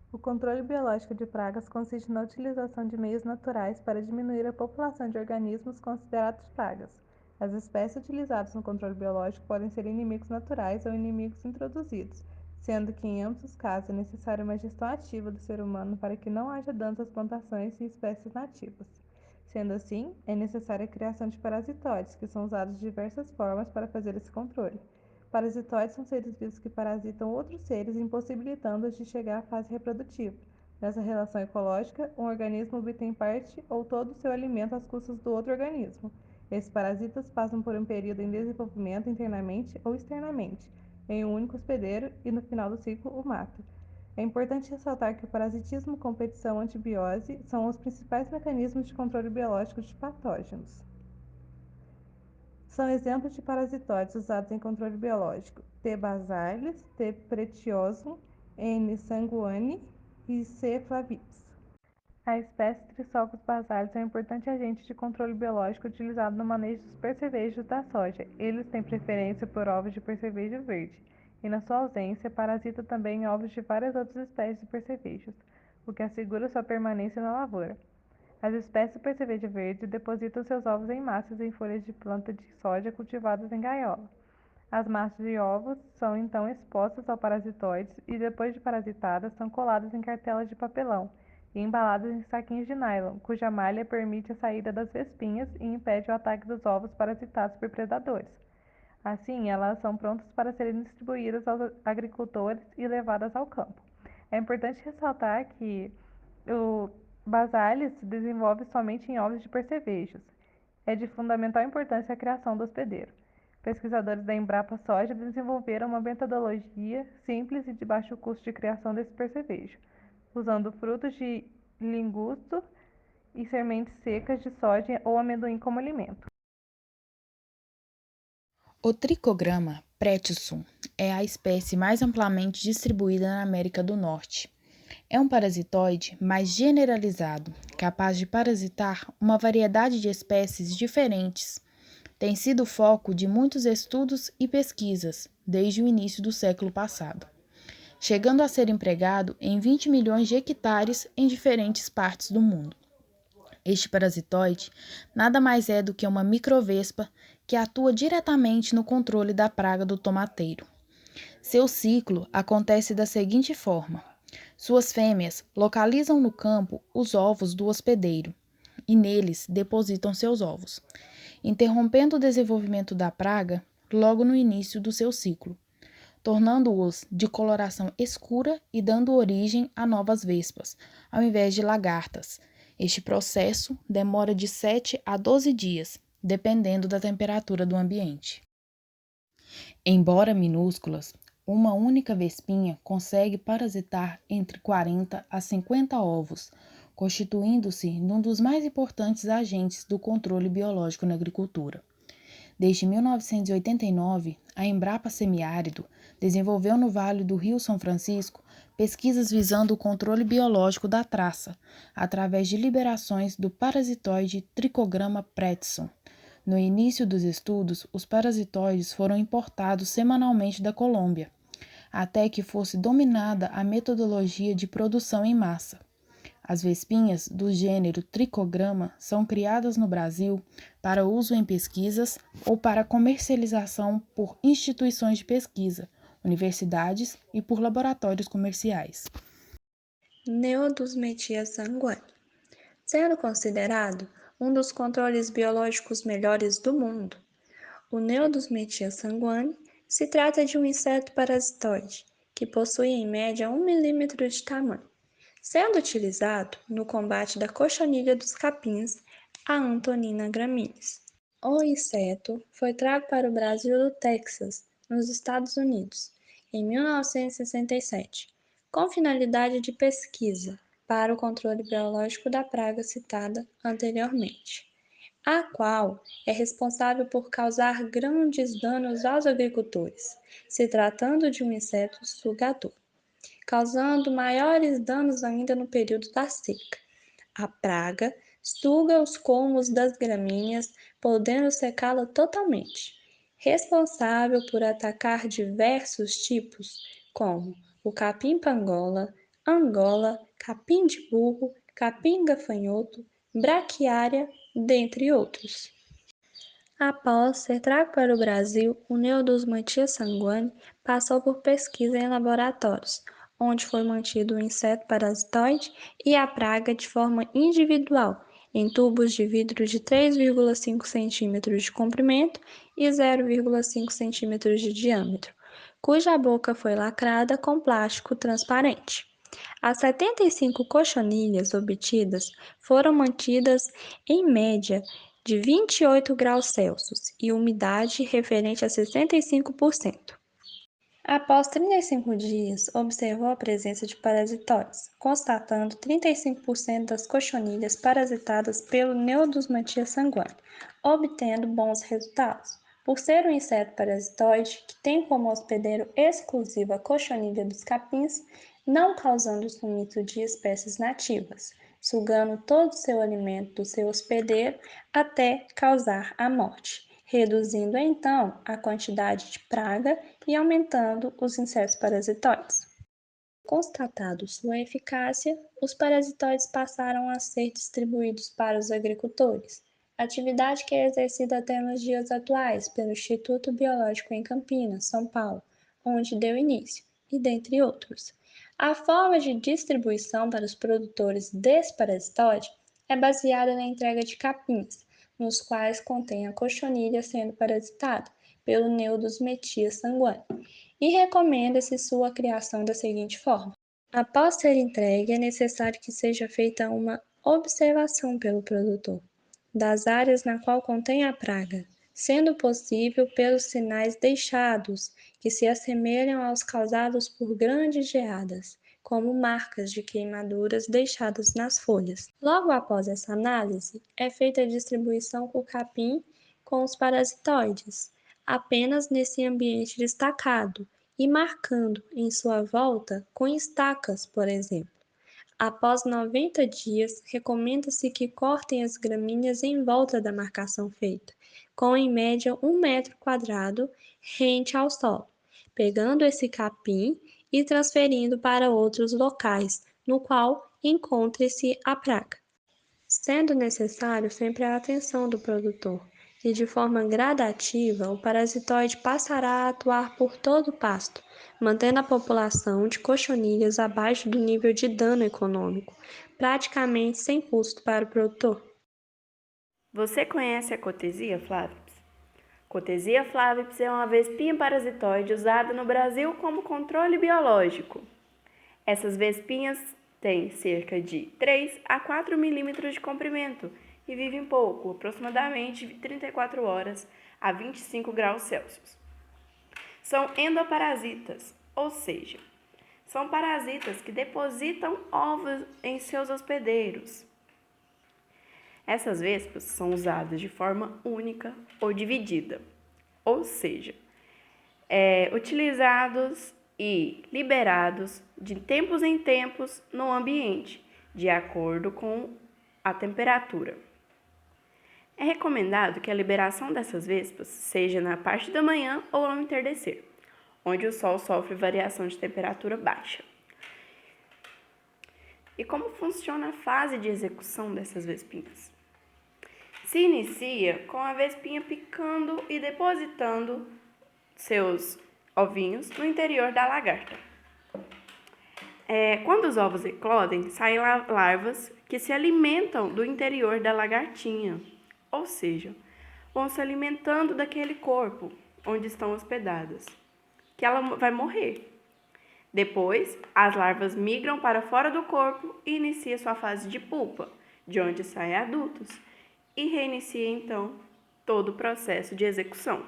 O controle biológico de pragas consiste na utilização de meios naturais para diminuir a população de organismos considerados pragas. As espécies utilizadas no controle biológico podem ser inimigos naturais ou inimigos introduzidos, sendo que em ambos os casos é necessária uma gestão ativa do ser humano para que não haja danos às plantações e espécies nativas. Sendo assim, é necessária a criação de parasitóides, que são usados de diversas formas para fazer esse controle. Parasitóides são seres vivos que parasitam outros seres, impossibilitando-os de chegar à fase reprodutiva. Nessa relação ecológica, um organismo obtém parte ou todo o seu alimento às custas do outro organismo. Esses parasitas passam por um período em desenvolvimento internamente ou externamente, em um único hospedeiro e, no final do ciclo, o mata. É importante ressaltar que o parasitismo, competição e antibiose são os principais mecanismos de controle biológico de patógenos. São exemplos de parasitóides usados em controle biológico: T. basalis, T. pretiosum, N. sanguani e C. flavipes. A espécie Trisocos basalis é um importante agente de controle biológico utilizado no manejo dos percevejos da soja. Eles têm preferência por ovos de percevejo verde e, na sua ausência, parasita também em ovos de várias outras espécies de percevejos, o que assegura sua permanência na lavoura. As espécies de percevejo verde depositam seus ovos em massas em folhas de planta de soja cultivadas em gaiola. As massas de ovos são então expostas ao parasitoides e, depois de parasitadas, são coladas em cartelas de papelão e embaladas em saquinhos de nylon, cuja malha permite a saída das vespinhas e impede o ataque dos ovos parasitados por predadores. Assim, elas são prontas para serem distribuídas aos agricultores e levadas ao campo. É importante ressaltar que o Basalis se desenvolve somente em ovos de percevejos. É de fundamental importância a criação do hospedeiro. Pesquisadores da Embrapa Soja desenvolveram uma metodologia simples e de baixo custo de criação desse percevejo, usando frutos de lingusto e sementes secas de soja ou amendoim como alimento. O Trichogramma pretium é a espécie mais amplamente distribuída na América do Norte. É um parasitoide mais generalizado, capaz de parasitar uma variedade de espécies diferentes. Tem sido foco de muitos estudos e pesquisas desde o início do século passado, chegando a ser empregado em 20 milhões de hectares em diferentes partes do mundo. Este parasitoide nada mais é do que uma microvespa que atua diretamente no controle da praga do tomateiro. Seu ciclo acontece da seguinte forma: suas fêmeas localizam no campo os ovos do hospedeiro e neles depositam seus ovos, interrompendo o desenvolvimento da praga logo no início do seu ciclo, tornando-os de coloração escura e dando origem a novas vespas, ao invés de lagartas. Este processo demora de 7 a 12 dias, dependendo da temperatura do ambiente. Embora minúsculas, uma única vespinha consegue parasitar entre 40 a 50 ovos, constituindo-se num dos mais importantes agentes do controle biológico na agricultura. Desde 1989, a Embrapa Semiárido desenvolveu no Vale do Rio São Francisco pesquisas visando o controle biológico da traça, através de liberações do parasitoide Trichogramma pretium. No início dos estudos, os parasitoides foram importados semanalmente da Colômbia, até que fosse dominada a metodologia de produção em massa. As vespinhas do gênero Trichogramma são criadas no Brasil para uso em pesquisas ou para comercialização por instituições de pesquisa, universidades e por laboratórios comerciais. Neodusmetia sanguínea, sendo considerado um dos controles biológicos melhores do mundo. O Neodusmetia sanguínea se trata de um inseto parasitoide que possui em média 1 milímetro de tamanho, sendo utilizado no combate da cochonilha dos capins, a Antonina graminis. O inseto foi trago para o Brasil do Texas, nos Estados Unidos, em 1967, com finalidade de pesquisa para o controle biológico da praga citada anteriormente, a qual é responsável por causar grandes danos aos agricultores, se tratando de um inseto sugador, causando maiores danos ainda no período da seca. A praga suga os colmos das gramíneas, podendo secá-la totalmente, responsável por atacar diversos tipos, como o capim-pangola, angola, capim de burro, capim gafanhoto, braquiária, dentre outros. Após ser trago para o Brasil, o Neodosmantia sanguine passou por pesquisa em laboratórios, onde foi mantido o inseto parasitoide e a praga de forma individual, em tubos de vidro de 3,5 cm de comprimento e 0,5 cm de diâmetro, cuja boca foi lacrada com plástico transparente. As 75 cochonilhas obtidas foram mantidas em média de 28 graus Celsius e umidade referente a 65%. Após 35 dias, observou a presença de parasitóides, constatando 35% das cochonilhas parasitadas pelo Neodosmantia sanguine, obtendo bons resultados. Por ser um inseto parasitoide que tem como hospedeiro exclusivo a cochonilha dos capins, não causando o sumiço de espécies nativas, sugando todo o seu alimento do seu hospedeiro até causar a morte, reduzindo então a quantidade de praga e aumentando os insetos parasitoides. Constatado sua eficácia, os parasitoides passaram a ser distribuídos para os agricultores, atividade que é exercida até nos dias atuais pelo Instituto Biológico em Campinas, São Paulo, onde deu início, e dentre outros. A forma de distribuição para os produtores desse parasitoide é baseada na entrega de capins, nos quais contém a cochonilha sendo parasitada pelo Neodosmantia sanguine, e recomenda-se sua criação da seguinte forma: após ser entregue, é necessário que seja feita uma observação pelo produtor das áreas na qual contém a praga, sendo possível pelos sinais deixados, que se assemelham aos causados por grandes geadas, como marcas de queimaduras deixadas nas folhas. Logo após essa análise, é feita a distribuição por capim com os parasitoides, apenas nesse ambiente destacado e marcando em sua volta com estacas, por exemplo. Após 90 dias, recomenda-se que cortem as gramíneas em volta da marcação feita, com em média 1 metro quadrado rente ao solo, pegando esse capim e transferindo para outros locais, no qual encontre-se a praga, sendo necessário sempre a atenção do produtor, e de forma gradativa o parasitoide passará a atuar por todo o pasto, mantendo a população de cochonilhas abaixo do nível de dano econômico, praticamente sem custo para o produtor. Você conhece a Cotesia flavips? Cotesia flavips é uma vespinha parasitoide usada no Brasil como controle biológico. Essas vespinhas têm cerca de 3 a 4 milímetros de comprimento e vivem pouco, aproximadamente 34 horas a 25 graus Celsius. São endoparasitas, ou seja, são parasitas que depositam ovos em seus hospedeiros. Essas vespas são usadas de forma única ou dividida, ou seja, utilizados e liberados de tempos em tempos no ambiente, de acordo com a temperatura. É recomendado que a liberação dessas vespas seja na parte da manhã ou ao entardecer, onde o sol sofre variação de temperatura baixa. E como funciona a fase de execução dessas vespinhas? Se inicia com a vespinha picando e depositando seus ovinhos no interior da lagarta. Quando os ovos eclodem, saem larvas que se alimentam do interior da lagartinha, ou seja, vão se alimentando daquele corpo onde estão hospedadas, que ela vai morrer. Depois, as larvas migram para fora do corpo e inicia sua fase de pupa, de onde saem adultos, e reinicia então todo o processo de execução.